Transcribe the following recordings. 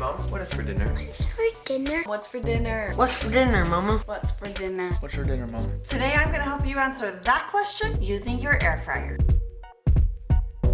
Mom, what is for dinner? What's for dinner? What's for dinner? What's for dinner, Mama? What's for dinner? What's for dinner, Mom? Today I'm gonna help you answer that question using your air fryer.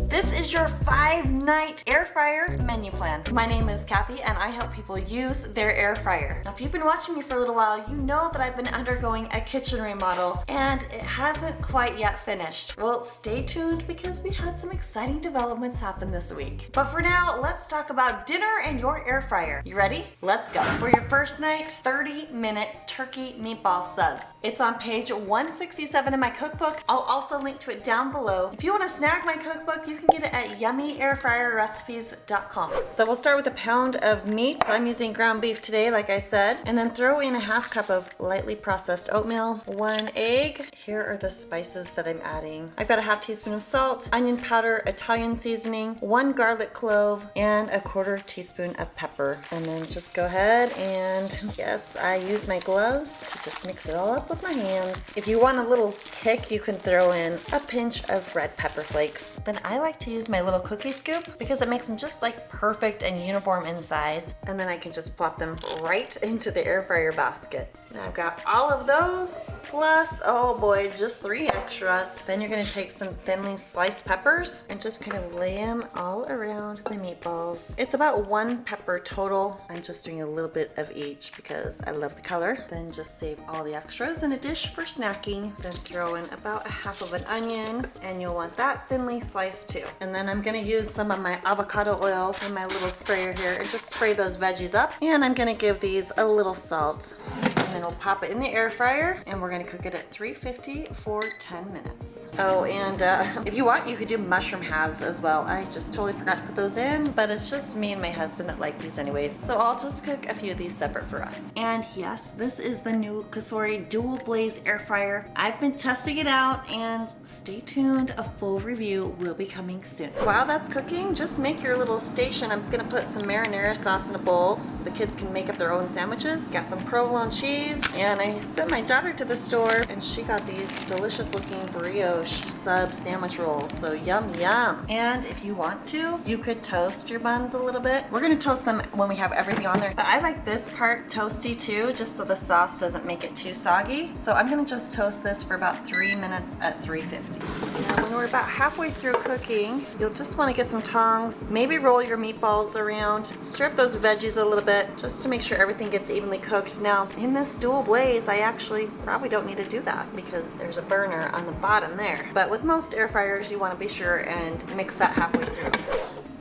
This is your 5-night air fryer menu plan. My name is Kathy and I help people use their air fryer. Now if you've been watching me for a little while, you know that I've been undergoing a kitchen remodel and it hasn't quite yet finished. Well, stay tuned because we had some exciting developments happen this week. But for now, let's talk about dinner and your air fryer. You ready? Let's go. For your first night, 30-minute turkey meatball subs. It's on page 167 in my cookbook. I'll also link to it down below. If you want to snag my cookbook, you can get it at yummyairfryerrecipes.com. So we'll start with a pound of meat. So I'm using ground beef today, like I said, and then throw in a half cup of lightly processed oatmeal, 1 egg. Here are the spices that I'm adding. I've got a half teaspoon of salt, onion powder, Italian seasoning, 1 garlic clove, and a 1/4 teaspoon of pepper. And then just go ahead and, yes, I use my gloves to just mix it all up with my hands. If you want a little kick, you can throw in a pinch of red pepper flakes. Then I like to use my little cookie scoop because it makes them just like perfect and uniform in size. And then I can just plop them right into the air fryer basket. Now I've got all of those plus, oh boy, just 3 extras. Then you're gonna take some thinly sliced peppers and just kind of lay them all around the meatballs. It's about 1 pepper total. I'm just doing a little bit of each because I love the color. Then just save all the extras in a dish for snacking. Then throw in about a half of an onion, and you'll want that thinly sliced too. And then I'm gonna use some of my avocado oil from my little sprayer here and just spray those veggies up. And I'm gonna give these a little salt. And then we'll pop it in the air fryer and we're gonna cook it at 350 for 10 minutes. Oh, and if you want, you could do mushroom halves as well. I just totally forgot to put those in, but it's just me and my husband that like these anyways. So I'll just cook a few of these separate for us. And yes, this is the new Kasori Dual Blaze Air Fryer. I've been testing it out and stay tuned, a full review will be coming soon. While that's cooking, just make your little station. I'm gonna put some marinara sauce in a bowl so the kids can make up their own sandwiches. Got some provolone cheese, and I sent my daughter to the store and she got these delicious looking brioche sub sandwich rolls. So yum yum. And if you want to, you could toast your buns a little bit. We're gonna toast them when we have everything on there. But I like this part toasty too, just so the sauce doesn't make it too soggy. So I'm gonna just toast this for about 3 minutes at 350. Now when we're about halfway through cooking, you'll just wanna get some tongs, maybe roll your meatballs around, stir up those veggies a little bit, just to make sure everything gets evenly cooked. Now in this dual blaze, I actually probably don't need to do that because there's a burner on the bottom there. But with most air fryers, you want to be sure and mix that halfway through.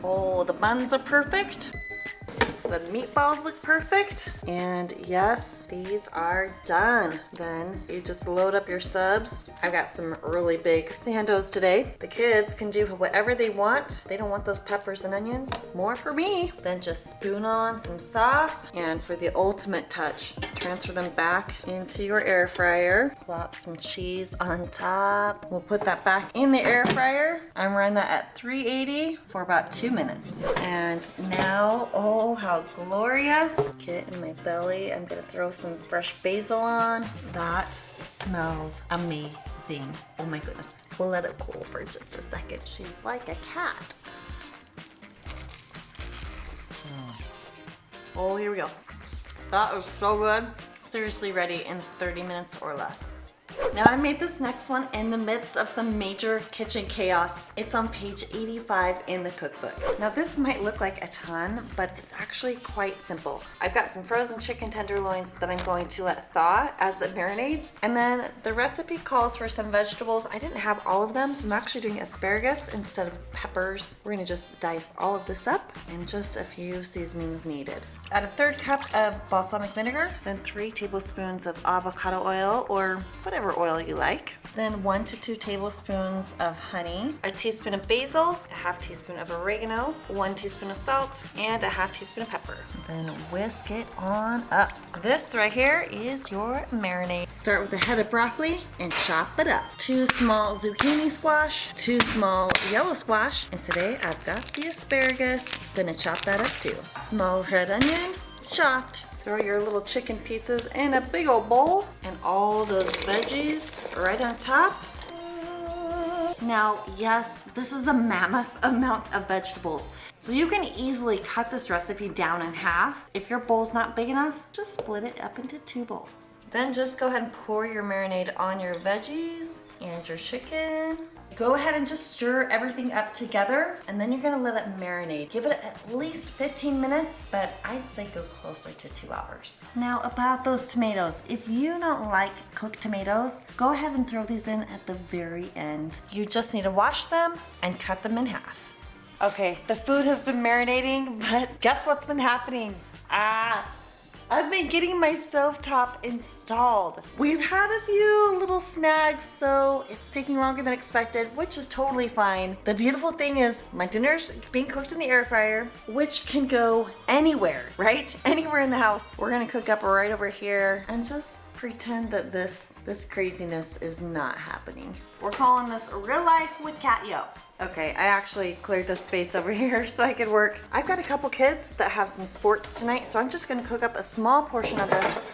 Oh, the buns are perfect. The meatballs look perfect. And yes, these are done. Then you just load up your subs. I've got some really big sandos today. The kids can do whatever they want. They don't want those peppers and onions. More for me. Then just spoon on some sauce. And for the ultimate touch, transfer them back into your air fryer. Plop some cheese on top. We'll put that back in the air fryer. I'm running that at 380 for about 2 minutes. And now, oh, how glorious. Get in my belly. I'm gonna throw some fresh basil on. That smells amazing. Oh my goodness. We'll let it cool for just a second. She's like a cat. Oh, here we go. That was so good. Seriously ready in 30 minutes or less. Now I made this next one in the midst of some major kitchen chaos. It's on page 85 in the cookbook. Now this might look like a ton, but it's actually quite simple. I've got some frozen chicken tenderloins that I'm going to let thaw as it marinades. And then the recipe calls for some vegetables. I didn't have all of them, so I'm actually doing asparagus instead of peppers. We're gonna just dice all of this up and just a few seasonings needed. Add a 1/3 cup of balsamic vinegar, then 3 tablespoons of avocado oil or whatever oil you like. Then 1 to 2 tablespoons of honey, a teaspoon of basil, a half teaspoon of oregano, 1 teaspoon of salt, and a half teaspoon of pepper. Then whisk it on up. This right here is your marinade. Start with a head of broccoli and chop it up. 2 small zucchini squash, 2 small yellow squash, and today I've got the asparagus. Gonna chop that up too. Small red onion, chopped. Throw your little chicken pieces in a big old bowl and all those veggies right on top. Now, yes, this is a mammoth amount of vegetables. So you can easily cut this recipe down in half. If your bowl's not big enough, just split it up into 2 bowls. Then just go ahead and pour your marinade on your veggies and your chicken. Go ahead and just stir everything up together, and then you're gonna let it marinate. Give it at least 15 minutes, but I'd say go closer to 2 hours. Now about those tomatoes. If you don't like cooked tomatoes, go ahead and throw these in at the very end. You just need to wash them and cut them in half. Okay, the food has been marinating, but guess what's been happening? I've been getting my stovetop installed. We've had a few little snags, so it's taking longer than expected, which is totally fine. The beautiful thing is my dinner's being cooked in the air fryer, which can go anywhere, right? Anywhere in the house. We're gonna cook up right over here and just pretend that this craziness is not happening. We're calling this real life with Cat Yo. Okay, I actually cleared this space over here so I could work. I've got a couple kids that have some sports tonight, so I'm just gonna cook up a small portion of this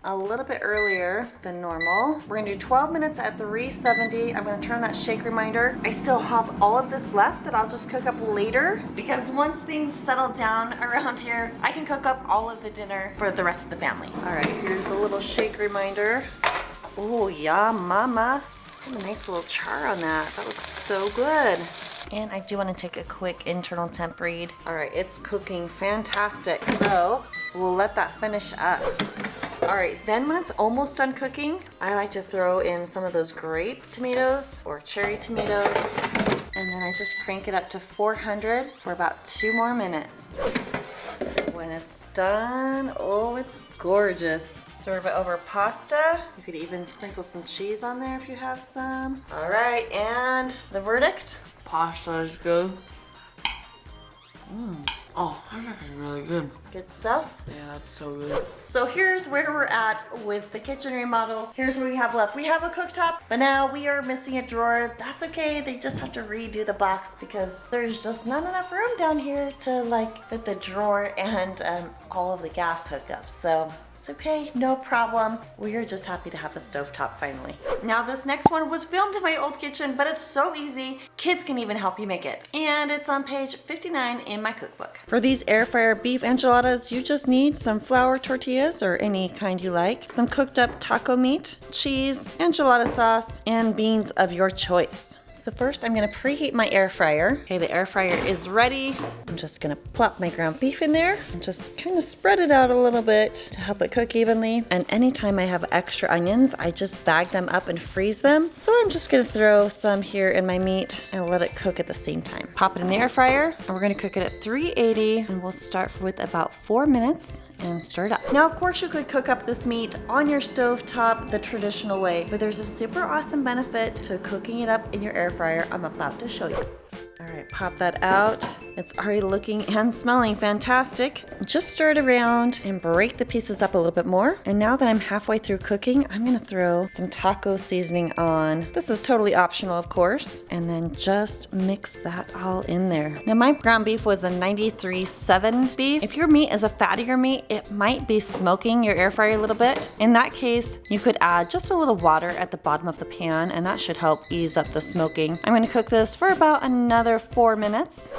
a little bit earlier than normal. We're gonna do 12 minutes at 370. I'm gonna turn on that shake reminder. I still have all of this left that I'll just cook up later, because once things settle down around here, I can cook up all of the dinner for the rest of the family. All right, here's a little shake reminder. Oh yeah, mama. A nice little char on that. That looks so good. And I do want to take a quick internal temp read. All right, it's cooking fantastic. So we'll let that finish up. All right, then when it's almost done cooking, I like to throw in some of those grape tomatoes or cherry tomatoes. And then I just crank it up to 400 for about 2 more minutes. When it's done, oh, it's gorgeous. Serve it over pasta. You could even sprinkle some cheese on there if you have some. All right, and the verdict? Pasta is good. Oh, that's actually really good. Good stuff? Yeah, that's so good. So here's where we're at with the kitchen remodel. Here's what we have left. We have a cooktop, but now we are missing a drawer. That's okay. They just have to redo the box because there's just not enough room down here to like fit the drawer and all of the gas hookups. So it's okay, no problem. We are just happy to have a stovetop finally. Now this next one was filmed in my old kitchen, but it's so easy. Kids can even help you make it. And it's on page 59 in my cookbook. For these air fryer beef enchiladas, you just need some flour tortillas or any kind you like, some cooked up taco meat, cheese, enchilada sauce, and beans of your choice. So first I'm gonna preheat my air fryer. Okay, the air fryer is ready. I'm just gonna plop my ground beef in there and just kind of spread it out a little bit to help it cook evenly. And anytime I have extra onions, I just bag them up and freeze them. So I'm just gonna throw some here in my meat and let it cook at the same time. Pop it in the air fryer and we're gonna cook it at 380 and we'll start with about 4 minutes and stir it up. Now, of course, you could cook up this meat on your stovetop the traditional way, but there's a super awesome benefit to cooking it up in your air fryer I'm about to show you. All right, pop that out. It's already looking and smelling fantastic. Just stir it around and break the pieces up a little bit more. And now that I'm halfway through cooking, I'm gonna throw some taco seasoning on. This is totally optional, of course. And then just mix that all in there. Now my ground beef was a 93.7 beef. If your meat is a fattier meat, it might be smoking your air fryer a little bit. In that case, you could add just a little water at the bottom of the pan and that should help ease up the smoking. I'm gonna cook this for about another 4 minutes.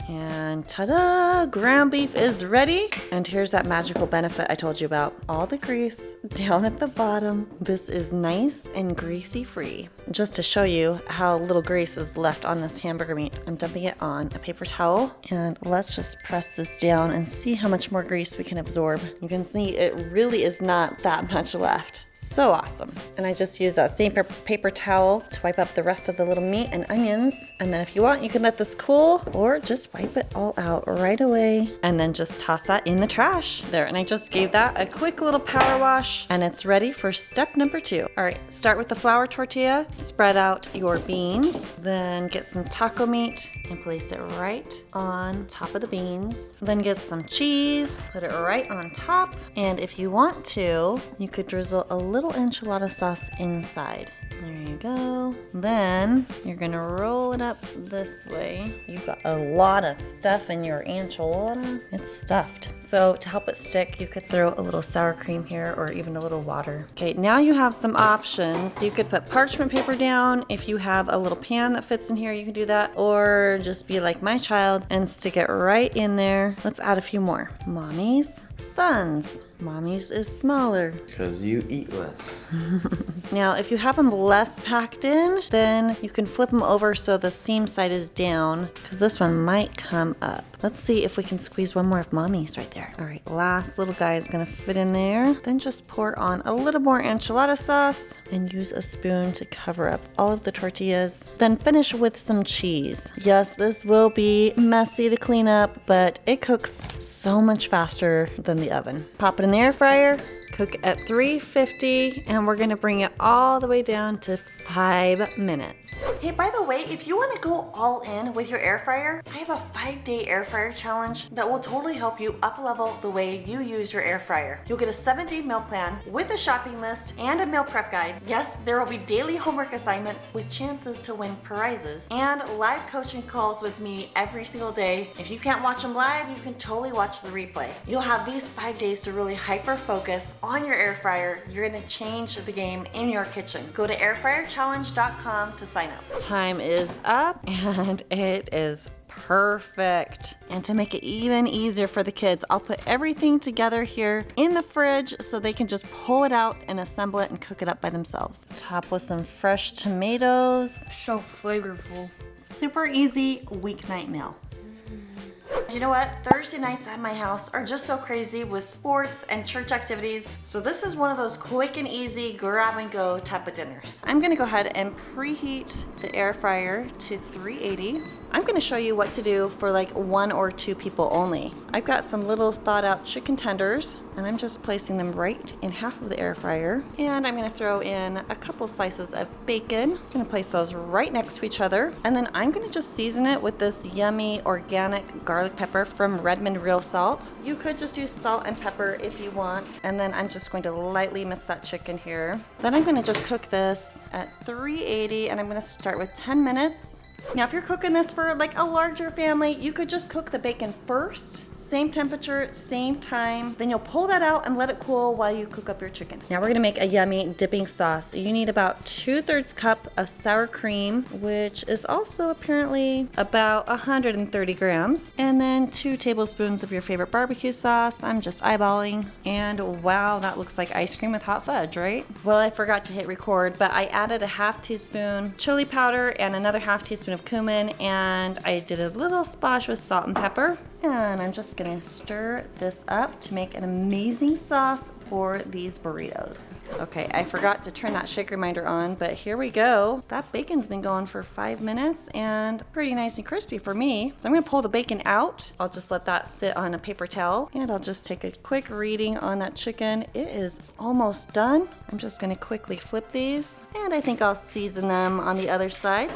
And ta-da! Ground beef is ready. And here's that magical benefit I told you about. All the grease down at the bottom. This is nice and greasy free. Just to show you how little grease is left on this hamburger meat, I'm dumping it on a paper towel. And let's just press this down and see how much more grease we can absorb. You can see it really is not that much left. So awesome. And I just use that same paper towel to wipe up the rest of the little meat and onions. And then if you want, you can let this cool or just wipe it all out right away. And then just toss that in the trash. There, and I just gave that a quick little power wash and it's ready for step number 2. All right, start with the flour tortilla, spread out your beans, then get some taco meat and place it right on top of the beans. Then get some cheese, put it right on top. And if you want to, you could drizzle a little enchilada sauce inside. There you go. Then you're gonna roll it up this way. You've got a lot of stuff in your enchilada. It's stuffed. So to help it stick, you could throw a little sour cream here or even a little water. Okay, now you have some options. You could put parchment paper down. If you have a little pan that fits in here, you can do that. Or just be like my child and stick it right in there. Let's add a few more. Mommy's, son's. Mommy's is smaller. Because you eat less. Now, if you have them less packed in, then you can flip them over so the seam side is down, because this one might come up. Let's see if we can squeeze one more of Mommy's right there. All right, last little guy is gonna fit in there. Then just pour on a little more enchilada sauce and use a spoon to cover up all of the tortillas. Then finish with some cheese. Yes, this will be messy to clean up, but it cooks so much faster than the oven. Pop it in the air fryer. Cook at 350, and we're gonna bring it all the way down to 5 minutes. Hey, by the way, if you wanna go all in with your air fryer, I have a 5-day air fryer challenge that will totally help you up level the way you use your air fryer. You'll get a 7-day meal plan with a shopping list and a meal prep guide. Yes, there will be daily homework assignments with chances to win prizes and live coaching calls with me every single day. If you can't watch them live, you can totally watch the replay. You'll have these 5 days to really hyper focus on your air fryer. You're gonna change the game in your kitchen. Go to airfryerchallenge.com to sign up. Time is up and it is perfect. And to make it even easier for the kids, I'll put everything together here in the fridge so they can just pull it out and assemble it and cook it up by themselves. Top with some fresh tomatoes. So flavorful. Super easy weeknight meal. You know what? Thursday nights at my house are just so crazy with sports and church activities. So this is one of those quick and easy grab and go type of dinners. I'm gonna go ahead and preheat the air fryer to 380. I'm gonna show you what to do for like 1 or 2 people only. I've got some little thawed out chicken tenders and I'm just placing them right in half of the air fryer. And I'm gonna throw in a couple slices of bacon. I'm gonna place those right next to each other. And then I'm gonna just season it with this yummy organic garlic pepper from Redmond Real Salt. You could just use salt and pepper if you want. And then I'm just going to lightly mist that chicken here. Then I'm gonna just cook this at 380 and I'm gonna start with 10 minutes. Now, if you're cooking this for like a larger family, you could just cook the bacon first, same temperature, same time. Then you'll pull that out and let it cool while you cook up your chicken. Now we're gonna make a yummy dipping sauce. You need about 2/3 cup of sour cream, which is also apparently about 130 grams. And then 2 tablespoons of your favorite barbecue sauce. I'm just eyeballing. And wow, that looks like ice cream with hot fudge, right? Well, I forgot to hit record, but I added a 1/2 teaspoon chili powder and another 1/2 teaspoon of cumin, and I did a little splash with salt and pepper. And I'm just gonna stir this up to make an amazing sauce for these burritos. Okay, I forgot to turn that shake reminder on, but here we go. That bacon's been going for 5 minutes and pretty nice and crispy for me. So I'm gonna pull the bacon out. I'll just let that sit on a paper towel and I'll just take a quick reading on that chicken. It is almost done. I'm just gonna quickly flip these and I think I'll season them on the other side.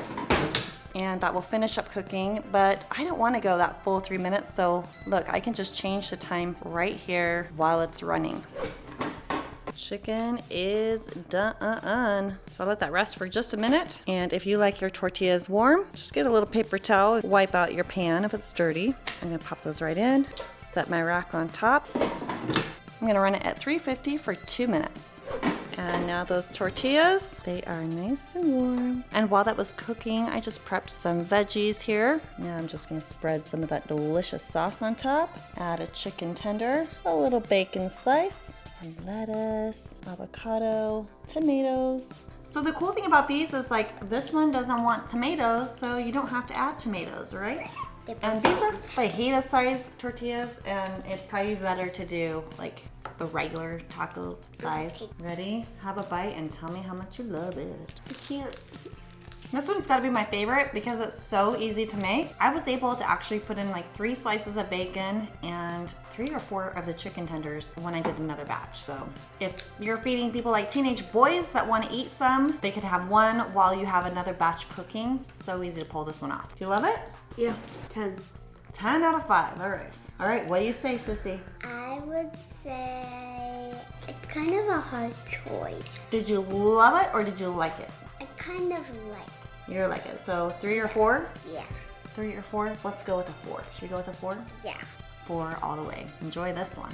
And that will finish up cooking, but I don't want to go that full 3 minutes, so look, I can just change the time right here while it's running. Chicken is done. So I'll let that rest for just a minute. And if you like your tortillas warm, just get a little paper towel, wipe out your pan if it's dirty. I'm gonna pop those right in, set my rack on top. I'm gonna run it at 350 for 2 minutes. And now those tortillas, they are nice and warm. And while that was cooking, I just prepped some veggies here. Now I'm just gonna spread some of that delicious sauce on top. Add a chicken tender, a little bacon slice, some lettuce, avocado, tomatoes. So the cool thing about these is like this one doesn't want tomatoes, so you don't have to add tomatoes, right? And these are fajita sized tortillas, and it'd probably be better to do like the regular taco size. Ready? Have a bite and tell me how much you love it. It's cute. This one's gotta be my favorite because it's so easy to make. I was able to actually put in like 3 slices of bacon and 3 or 4 of the chicken tenders when I did another batch. So if you're feeding people like teenage boys that wanna eat some, they could have one while you have another batch cooking. So easy to pull this one off. Do you love it? Yeah, 10. 10 out of 5, all right. All right, what do you say, Sissy? I would say it's kind of a hard choice. Did you love it or did you like it? kind of like. You're like it. So 3 or 4? Yeah. 3 or 4? Let's go with a 4. Should we go with a 4? Yeah. 4 all the way. Enjoy this one.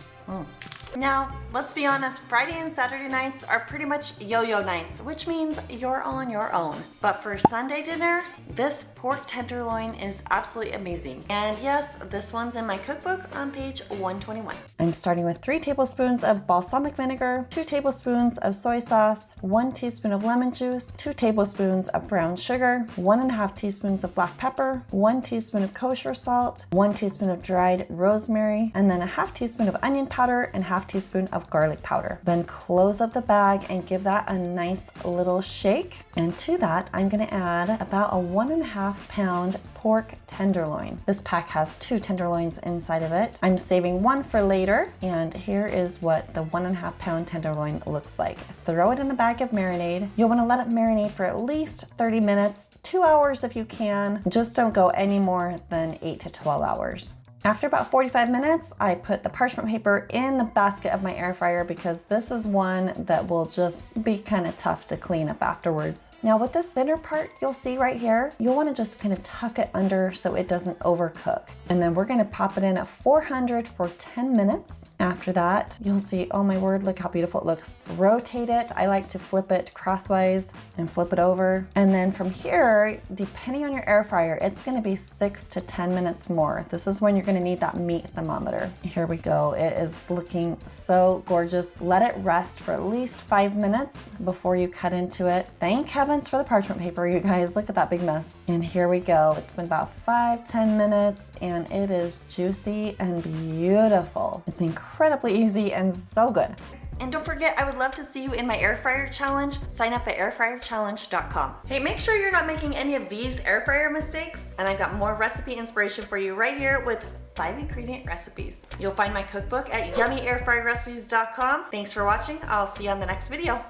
Now, let's be honest, Friday and Saturday nights are pretty much yo-yo nights, which means you're on your own. But for Sunday dinner, this pork tenderloin is absolutely amazing. And yes, this one's in my cookbook on page 121. I'm starting with 3 tablespoons of balsamic vinegar, 2 tablespoons of soy sauce, 1 teaspoon of lemon juice, 2 tablespoons of brown sugar, 1.5 teaspoons of black pepper, 1 teaspoon of kosher salt, 1 teaspoon of dried rosemary, and then a half teaspoon of onion powder and half teaspoon of garlic powder. Then close up the bag and give that a nice little shake. And to that, I'm gonna add about a 1.5 pound pork tenderloin. This pack has 2 tenderloins inside of it. I'm saving 1 for later, and here is what the 1.5 pound tenderloin looks like. Throw it in the bag of marinade. You'll want to let it marinate for at least 30 minutes, 2 hours if you can. Just don't go any more than 8 to 12 hours. After about 45 minutes, I put the parchment paper in the basket of my air fryer because this is one that will just be kind of tough to clean up afterwards. Now with this thinner part you'll see right here, you'll want to just kind of tuck it under so it doesn't overcook. And then we're going to pop it in at 400 for 10 minutes. After that, you'll see, oh my word, look how beautiful it looks. Rotate it. I like to flip it crosswise and flip it over. And then from here, depending on your air fryer, it's going to be 6 to 10 minutes more. This is when you're going to need that meat thermometer. Here we go. It is looking so gorgeous. Let it rest for at least 5 minutes before you cut into it. Thank heavens for the parchment paper, you guys. Look at that big mess. And here we go. It's been about 5-10 minutes and it is juicy and beautiful. It's incredibly easy and so good. And don't forget, I would love to see you in my air fryer challenge. Sign up at airfryerchallenge.com. Hey, make sure you're not making any of these air fryer mistakes. And I've got more recipe inspiration for you right here with 5 ingredient recipes. You'll find my cookbook at yummyairfryerrecipes.com. Thanks for watching. I'll see you on the next video.